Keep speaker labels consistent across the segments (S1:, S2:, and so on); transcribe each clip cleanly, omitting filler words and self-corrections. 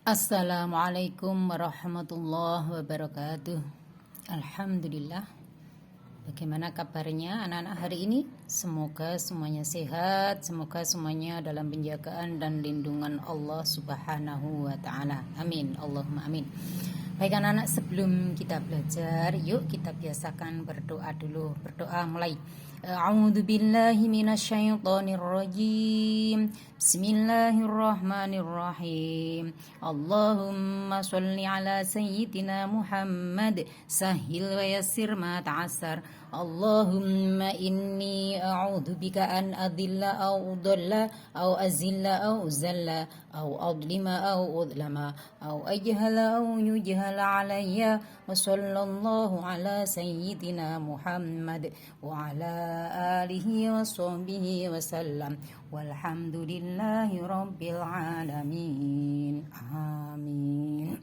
S1: Assalamualaikum warahmatullahi wabarakatuh. Alhamdulillah. Bagaimana kabarnya anak-anak hari ini? Semoga semuanya sehat, semoga semuanya dalam penjagaan dan lindungan Allah Subhanahu wa taala. Amin. Allahumma amin. Baik anak-anak, sebelum kita belajar, yuk kita biasakan berdoa dulu. Berdoa mulai. A'udzu billahi minasyaitonir rajim. Bismillahirrahmanirrahim. Allahumma shalli ala sayyidina Muhammad sahil wa yassir ma ta'assar. Allahumma inni a'udzu bika an adilla aw udalla aw azilla aw uzalla aw adlima aw udlama aw ajhala aw yujhala alayya. Wa sallallahu ala sayyidina Muhammad wa ala alihi wa sahbihi wa sallam. Walhamdulillahi rabbil alamin. Amin.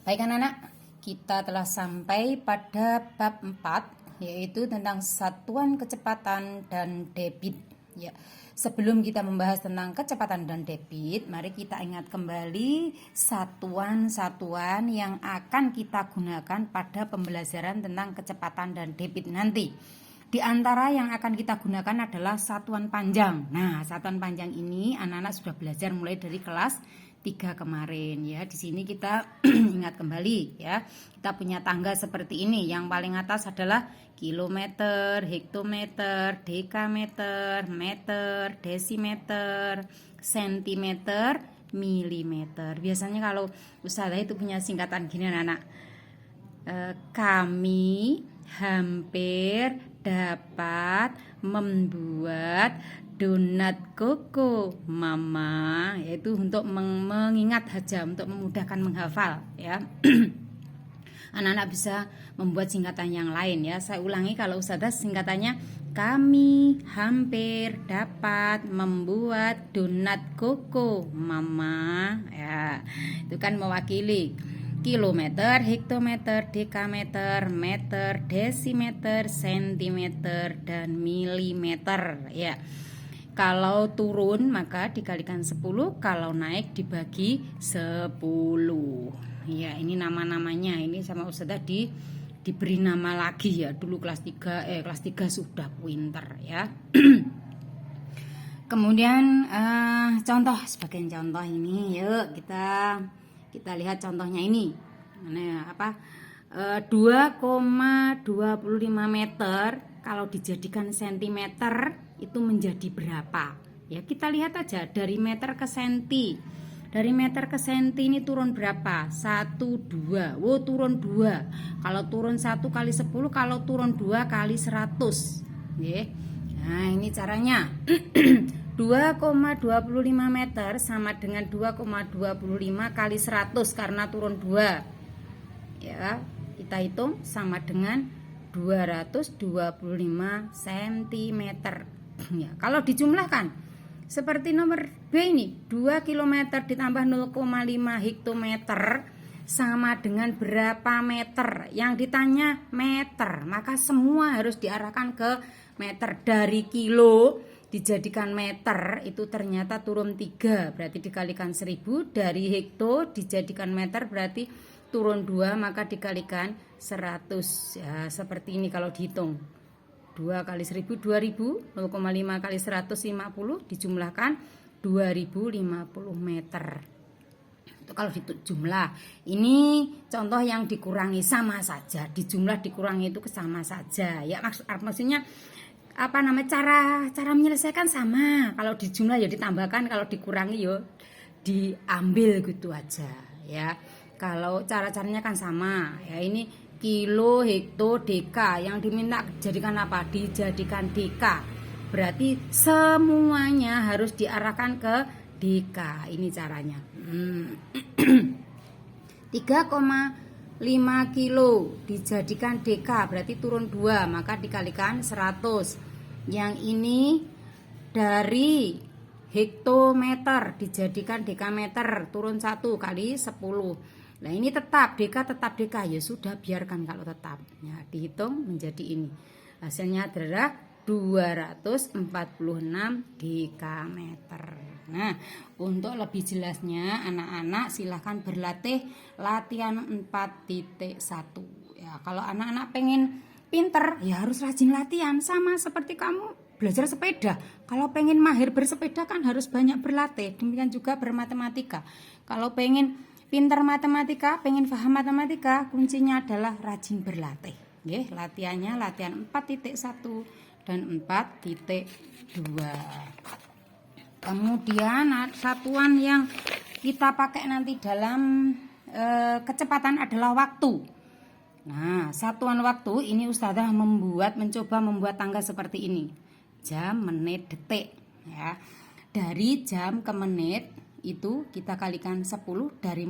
S1: Baik anak-anak, kita telah sampai pada bab 4, yaitu tentang satuan kecepatan dan debit. Ya, sebelum kita membahas tentang kecepatan dan debit, mari kita ingat kembali satuan-satuan yang akan kita gunakan pada pembelajaran tentang kecepatan dan debit nanti. Di antara yang akan kita gunakan adalah satuan panjang. Nah, satuan panjang ini anak-anak sudah belajar mulai dari kelas 3 kemarin ya. Di sini kita ingat kembali ya. Kita punya tangga seperti ini. Yang paling atas adalah kilometer, hektometer, dekameter, meter, desimeter, sentimeter, milimeter. Biasanya kalau usaha itu punya singkatan gini anak-anak. Kami hampir dapat membuat donat koko mama, yaitu untuk mengingat saja, untuk memudahkan menghafal ya. Anak-anak bisa membuat singkatan yang lain ya. Saya ulangi, kalau ustazah singkatannya kami hampir dapat membuat donat koko mama ya. Itu kan mewakili kilometer, hektometer, dekameter, meter, desimeter, sentimeter, dan milimeter ya. Kalau turun maka dikalikan 10, kalau naik dibagi 10. Ya, ini nama-namanya. Ini sama ustazah diberi nama lagi ya. Dulu kelas 3 sudah pinter ya. Kemudian contoh, sebagai contoh ini yuk kita lihat contohnya ini. Nah, 2,25 meter kalau dijadikan sentimeter itu menjadi berapa? Ya, kita lihat aja dari meter ke senti. Dari meter ke senti ini turun berapa? 1, 2. Wow, turun 2. Kalau turun 1 kali 10, kalau turun 2 kali 100. Nggih. Nah, ini caranya. 2,25 meter sama dengan 2,25 kali 100 karena turun 2. Ya, kita hitung sama dengan 225 cm. Ya, kalau dijumlahkan seperti nomor B ini, 2 km ditambah 0,5 hektometer sama dengan berapa meter? Yang ditanya meter, maka semua harus diarahkan ke meter. Dari kilo dijadikan meter itu ternyata turun 3, berarti dikalikan 1000. Dari hekto dijadikan meter berarti turun 2, maka dikalikan 100 ya. Seperti ini kalau dihitung, 2 kali 1000 2000, 0,5 kali 150 dijumlahkan 2050 meter. Itu kalau dijumlah. Ini contoh yang dikurangi, sama saja. Dijumlah dikurangi itu sama saja ya. Maksudnya cara menyelesaikan sama. Kalau dijumlah ya ditambahkan, kalau dikurangi ya diambil gitu aja ya. Kalau caranya kan sama ya. Ini kilo, hekto, deka. Yang diminta jadikan apa? Dijadikan deka. Berarti semuanya harus diarahkan ke deka. Ini caranya. 3,5 kilo dijadikan deka berarti turun 2, maka dikalikan 100. Yang ini dari hektometer dijadikan dekameter, turun 1 kali 10. Nah, ini tetap deka ya sudah, biarkan kalau tetap. Ya, dihitung menjadi ini. Hasilnya adalah 246 dekameter. Nah, untuk lebih jelasnya anak-anak silahkan berlatih latihan 4.1 ya. Kalau anak-anak pengen pinter ya harus rajin latihan, sama seperti kamu belajar sepeda. Kalau pengen mahir bersepeda kan harus banyak berlatih. Demikian juga bermatematika. Kalau pengen pinter matematika, pengen paham matematika, kuncinya adalah rajin berlatih. Nggih, latihannya latihan 4.1 dan 4.2. Kemudian satuan yang kita pakai nanti dalam kecepatan adalah waktu. Nah, satuan waktu ini Ustazah mencoba membuat tangga seperti ini. Jam, menit, detik ya. Dari jam ke menit itu kita kalikan 10 dari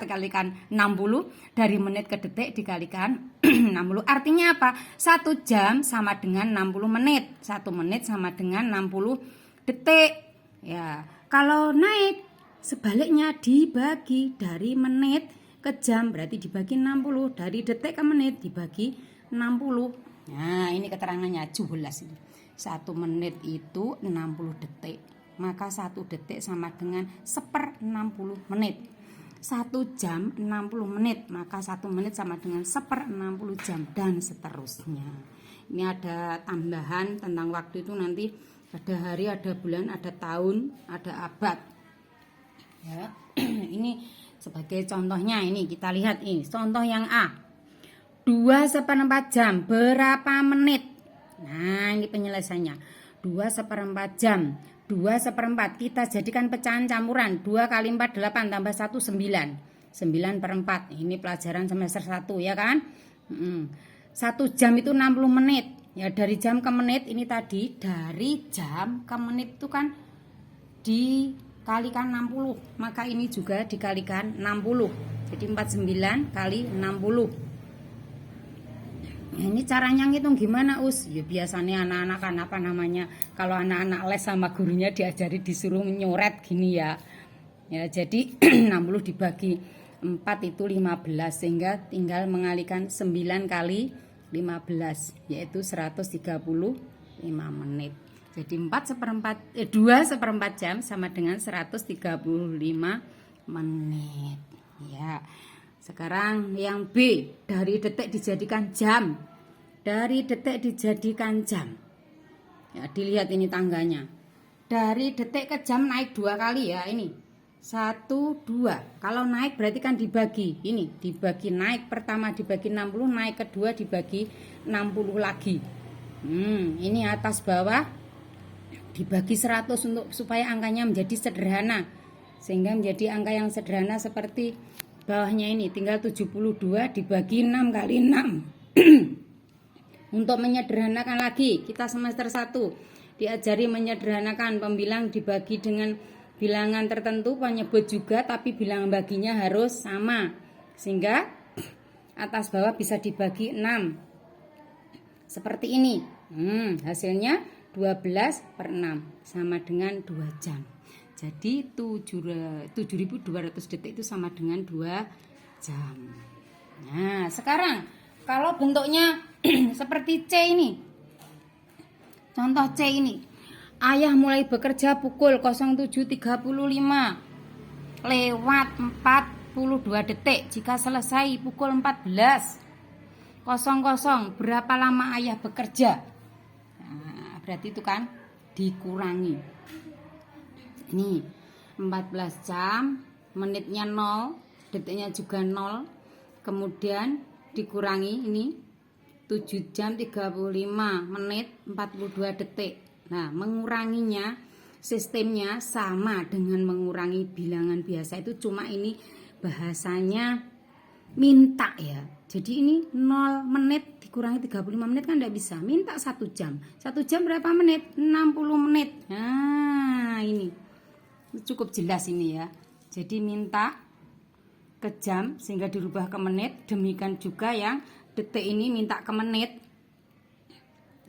S1: kalikan 60, dari menit ke detik dikalikan 60. Artinya apa? 1 jam sama dengan 60 menit. 1 menit sama dengan 60 detik. Ya, kalau naik sebaliknya dibagi dari menit ke jam berarti dibagi 60, dari detik ke menit dibagi 60. Nah, ini keterangannya jelas ini. 1 menit itu 60 detik. Maka 1 detik sama dengan 1/60 menit. 1 jam 60 menit, maka 1 menit sama dengan 1/60 jam, dan seterusnya. Ini ada tambahan tentang waktu itu nanti ada hari, ada bulan, ada tahun, ada abad. Ya, ini sebagai contohnya ini kita lihat ini contoh yang A. 2/4 jam berapa menit? Nah, ini penyelesaiannya. 2/4 jam. 2/4 kita jadikan pecahan campuran. 2 kali 4 8 tambah 1 9. 9/4. Ini pelajaran semester 1 ya kan? 1 jam itu 60 menit. Ya, dari jam ke menit ini tadi, dari jam ke menit itu kan dikalikan 60. Maka ini juga dikalikan 60. Jadi 49 kali 60. Ini caranya ngitung gimana Us? Ya biasanya anak-anak kan kalau anak-anak les sama gurunya diajari disuruh nyoret gini ya. Ya jadi 60 dibagi 4 itu 15, sehingga tinggal mengalihkan 9 kali 15 yaitu 135 menit. Jadi 2/4 jam sama dengan 135 menit. Ya. Sekarang yang B, dari detik dijadikan jam. Dari detik dijadikan jam. Ya, dilihat ini tangganya. Dari detik ke jam naik 2 kali ya ini. 1, 2. Kalau naik berarti kan dibagi. Ini dibagi, naik pertama dibagi 60, naik kedua dibagi 60 lagi. Ini atas bawah dibagi 100 supaya angkanya menjadi sederhana. Sehingga menjadi angka yang sederhana seperti bawahnya ini, tinggal 72 dibagi 6 kali 6. Untuk menyederhanakan lagi, kita semester 1 diajari menyederhanakan, pembilang dibagi dengan bilangan tertentu, penyebut juga, tapi bilangan baginya harus sama. Sehingga atas bawah bisa dibagi 6. Seperti ini. Hasilnya 12/6 sama dengan 2 jam. Jadi 7.200 detik itu sama dengan 2 jam. Nah, sekarang kalau bentuknya seperti C ini. Contoh C ini. Ayah mulai bekerja pukul 07.35 lewat 42 detik. Jika selesai pukul 14.00, berapa lama ayah bekerja? Nah, berarti itu kan dikurangi. Ini 14 jam, menitnya 0, detiknya juga 0. Kemudian dikurangi ini 7 jam 35 menit 42 detik. Nah, menguranginya sistemnya sama dengan mengurangi bilangan biasa, itu cuma ini bahasanya minta ya. Jadi ini 0 menit dikurangi 35 menit kan tidak bisa. Minta 1 jam. 1 jam berapa menit? 60 menit. Nah, ini cukup jelas ini ya. Jadi minta ke jam sehingga dirubah ke menit. Demikian juga yang detik ini minta ke menit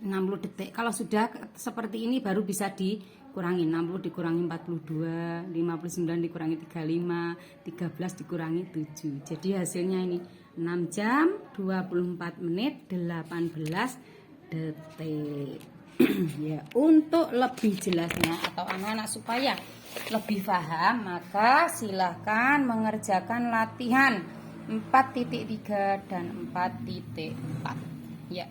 S1: 60 detik. Kalau sudah seperti ini baru bisa dikurangi. 60 dikurangi 42, 59 dikurangi 35, 13 dikurangi 7. Jadi hasilnya ini 6 jam 24 menit 18 detik. Ya, untuk lebih jelasnya atau anak-anak supaya lebih paham, maka silahkan mengerjakan latihan 4.3 dan 4.4. Ya,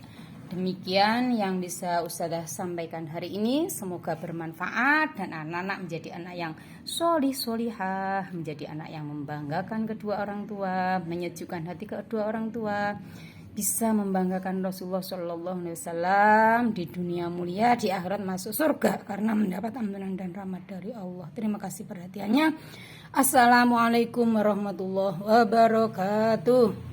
S1: demikian yang bisa Ustazah sampaikan hari ini. Semoga bermanfaat dan anak-anak menjadi anak yang solihah, menjadi anak yang membanggakan kedua orang tua, menyejukkan hati kedua orang tua, bisa membanggakan Rasulullah Shallallahu Alaihi Wasallam di dunia mulia, di akhirat masuk surga karena mendapat ampunan dan rahmat dari Allah. Terima kasih perhatiannya. Assalamualaikum warahmatullahi wabarakatuh.